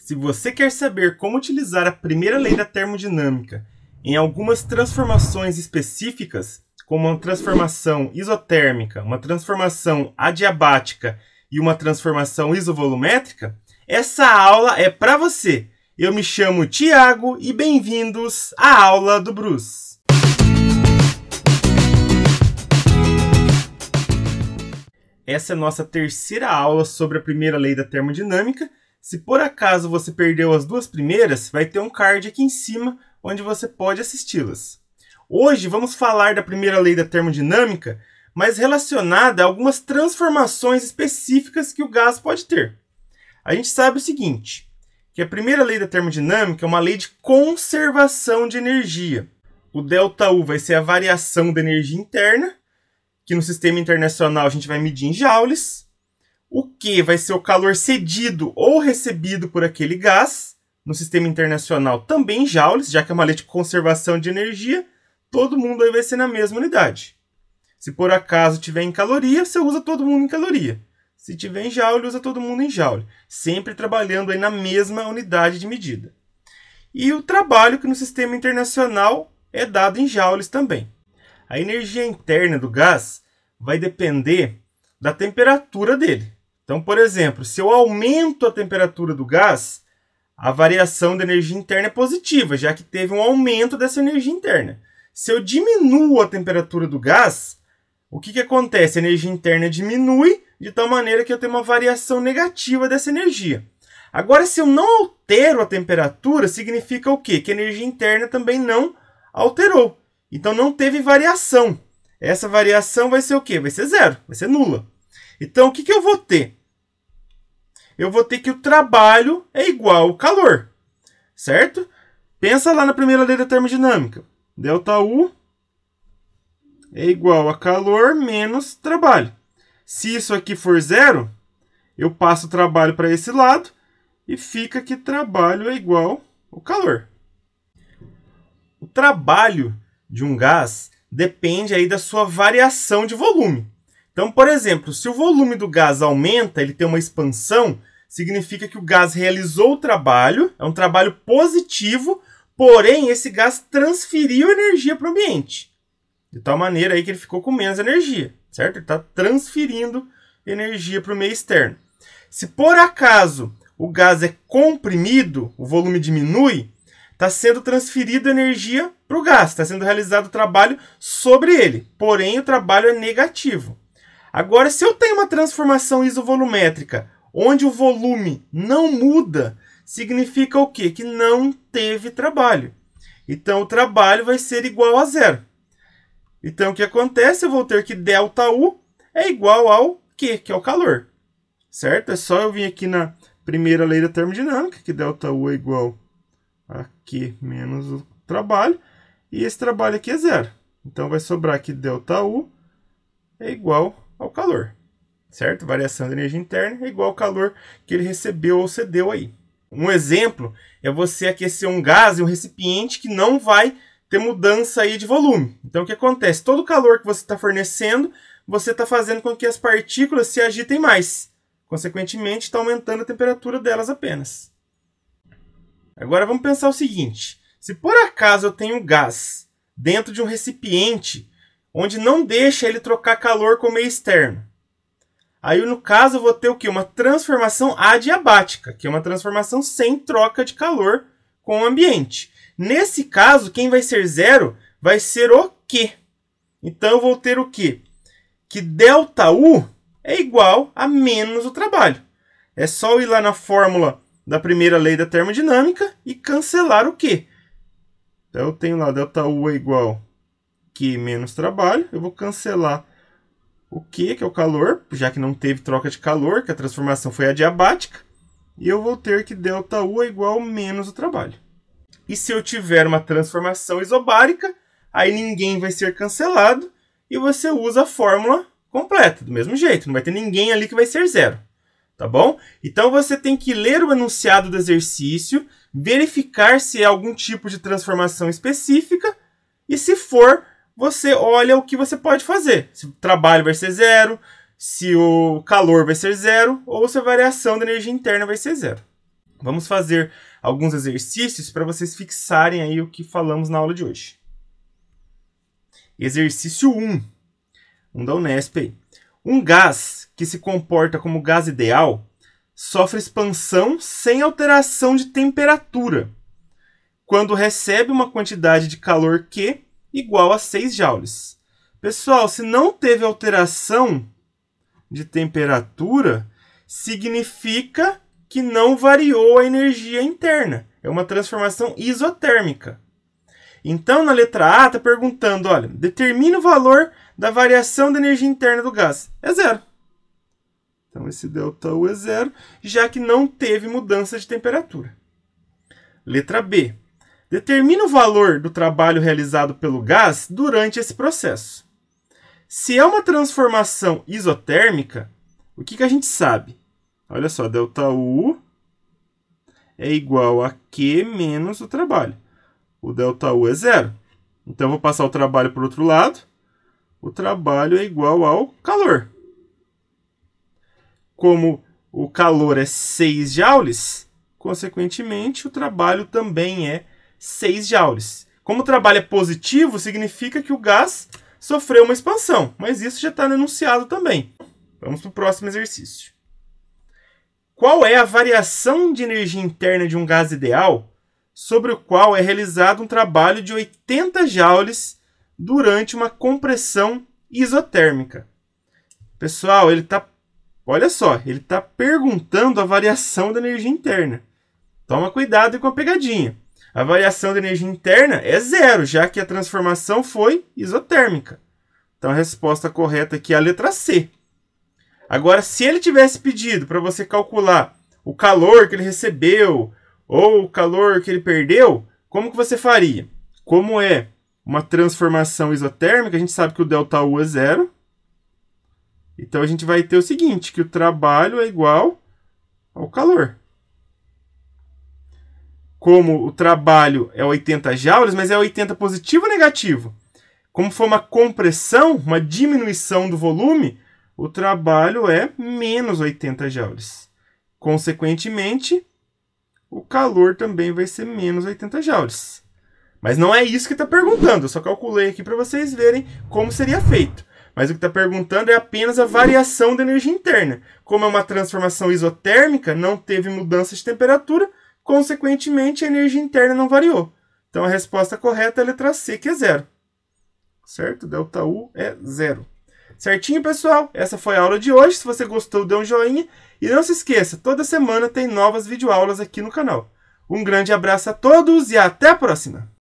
Se você quer saber como utilizar a primeira lei da termodinâmica em algumas transformações específicas, como uma transformação isotérmica, uma transformação adiabática e uma transformação isovolumétrica, essa aula é para você. Eu me chamo Tiago e bem-vindos à aula do Bruce. Essa é a nossa terceira aula sobre a primeira lei da termodinâmica. Se por acaso você perdeu as duas primeiras, vai ter um card aqui em cima onde você pode assisti-las. Hoje vamos falar da primeira lei da termodinâmica, mas relacionada a algumas transformações específicas que o gás pode ter. A gente sabe o seguinte, que a primeira lei da termodinâmica é uma lei de conservação de energia. O ΔU vai ser a variação da energia interna, que no sistema internacional a gente vai medir em joules. O Q vai ser o calor cedido ou recebido por aquele gás, no sistema internacional também em joules, já que é uma lei de conservação de energia, todo mundo aí vai ser na mesma unidade. Se por acaso tiver em caloria, você usa todo mundo em caloria. Se tiver em joule, usa todo mundo em joule, sempre trabalhando aí na mesma unidade de medida. E o trabalho que no sistema internacional é dado em joules também. A energia interna do gás vai depender da temperatura dele. Então, por exemplo, se eu aumento a temperatura do gás, a variação da energia interna é positiva, já que teve um aumento dessa energia interna. Se eu diminuo a temperatura do gás, o que acontece? A energia interna diminui de tal maneira que eu tenho uma variação negativa dessa energia. Agora, se eu não altero a temperatura, significa o quê? Que a energia interna também não alterou. Então, não teve variação. Essa variação vai ser o quê? Vai ser zero, vai ser nula. Então, o que eu vou ter? Eu vou ter que o trabalho é igual ao calor, certo? Pensa lá na primeira lei da termodinâmica. ΔU é igual a calor menos trabalho. Se isso aqui for zero, eu passo o trabalho para esse lado e fica que trabalho é igual ao calor. O trabalho de um gás depende aí da sua variação de volume. Então, por exemplo, se o volume do gás aumenta, ele tem uma expansão, significa que o gás realizou o trabalho, é um trabalho positivo, porém esse gás transferiu energia para o ambiente. De tal maneira aí que ele ficou com menos energia, certo? Ele está transferindo energia para o meio externo. Se por acaso o gás é comprimido, o volume diminui, está sendo transferido energia para o gás, está sendo realizado o trabalho sobre ele, porém o trabalho é negativo. Agora, se eu tenho uma transformação isovolumétrica, onde o volume não muda, significa o quê? Que não teve trabalho. Então, o trabalho vai ser igual a zero. Então, o que acontece? Eu vou ter que ΔU é igual ao Q, que é o calor. Certo? É só eu vir aqui na primeira lei da termodinâmica, que ΔU é igual a Q menos o trabalho. E esse trabalho aqui é zero. Então, vai sobrar que ΔU é igual ao calor. Certo? Variação da energia interna é igual ao calor que ele recebeu ou cedeu aí. Um exemplo é você aquecer um gás em um recipiente que não vai ter mudança aí de volume. Então, o que acontece? Todo o calor que você está fornecendo, você está fazendo com que as partículas se agitem mais. Consequentemente, está aumentando a temperatura delas apenas. Agora, vamos pensar o seguinte. Se por acaso eu tenho gás dentro de um recipiente onde não deixa ele trocar calor com o meio externo, aí, no caso, eu vou ter o quê? Uma transformação adiabática, que é uma transformação sem troca de calor com o ambiente. Nesse caso, quem vai ser zero vai ser o Q. Então, eu vou ter o quê? Que ΔU é igual a menos o trabalho. É só eu ir lá na fórmula da primeira lei da termodinâmica e cancelar o Q. Então, eu tenho lá ΔU é igual a Q menos trabalho. Eu vou cancelar o Q, que é o calor, já que não teve troca de calor, que a transformação foi adiabática. E eu vou ter que ΔU é igual a menos o trabalho. E se eu tiver uma transformação isobárica, aí ninguém vai ser cancelado e você usa a fórmula completa, do mesmo jeito. Não vai ter ninguém ali que vai ser zero. Tá bom? Então você tem que ler o enunciado do exercício, verificar se é algum tipo de transformação específica e, se for, você olha o que você pode fazer. Se o trabalho vai ser zero, se o calor vai ser zero ou se a variação da energia interna vai ser zero. Vamos fazer alguns exercícios para vocês fixarem aí o que falamos na aula de hoje. Exercício 1, da Unesp aí. Um gás que se comporta como gás ideal sofre expansão sem alteração de temperatura, quando recebe uma quantidade de calor Q igual a 6 joules. Pessoal, se não teve alteração de temperatura, significa que não variou a energia interna. É uma transformação isotérmica. Então, na letra A, está perguntando, olha, determina o valor da variação da energia interna do gás. É zero. Então, esse ΔU é zero, já que não teve mudança de temperatura. Letra B. Determina o valor do trabalho realizado pelo gás durante esse processo. Se é uma transformação isotérmica, o que a gente sabe? Olha só, ΔU é igual a Q menos o trabalho. O ΔU é zero. Então, eu vou passar o trabalho para o outro lado. O trabalho é igual ao calor. Como o calor é 6 joules, consequentemente, o trabalho também é 6 joules. Como o trabalho é positivo, significa que o gás sofreu uma expansão. Mas isso já está no enunciado também. Vamos para o próximo exercício. Qual é a variação de energia interna de um gás ideal sobre o qual é realizado um trabalho de 80 joules durante uma compressão isotérmica? Pessoal, olha só, ele está perguntando a variação da energia interna. Toma cuidado com a pegadinha. A variação da energia interna é zero, já que a transformação foi isotérmica. Então, a resposta correta aqui é a letra C. Agora, se ele tivesse pedido para você calcular o calor que ele recebeu ou o calor que ele perdeu, como que você faria? Como é uma transformação isotérmica, a gente sabe que o ΔU é zero. Então, a gente vai ter o seguinte, que o trabalho é igual ao calor. Como o trabalho é 80 joules, mas é 80 positivo ou negativo? Como foi uma compressão, uma diminuição do volume, o trabalho é menos 80 joules. Consequentemente, o calor também vai ser menos 80 joules. Mas não é isso que está perguntando. Eu só calculei aqui para vocês verem como seria feito. Mas o que está perguntando é apenas a variação da energia interna. Como é uma transformação isotérmica, não teve mudança de temperatura, consequentemente a energia interna não variou. Então a resposta correta é a letra C, que é zero. Certo? ΔU é zero. Certinho, pessoal? Essa foi a aula de hoje. Se você gostou, dê um joinha. E não se esqueça, toda semana tem novas videoaulas aqui no canal. Um grande abraço a todos e até a próxima!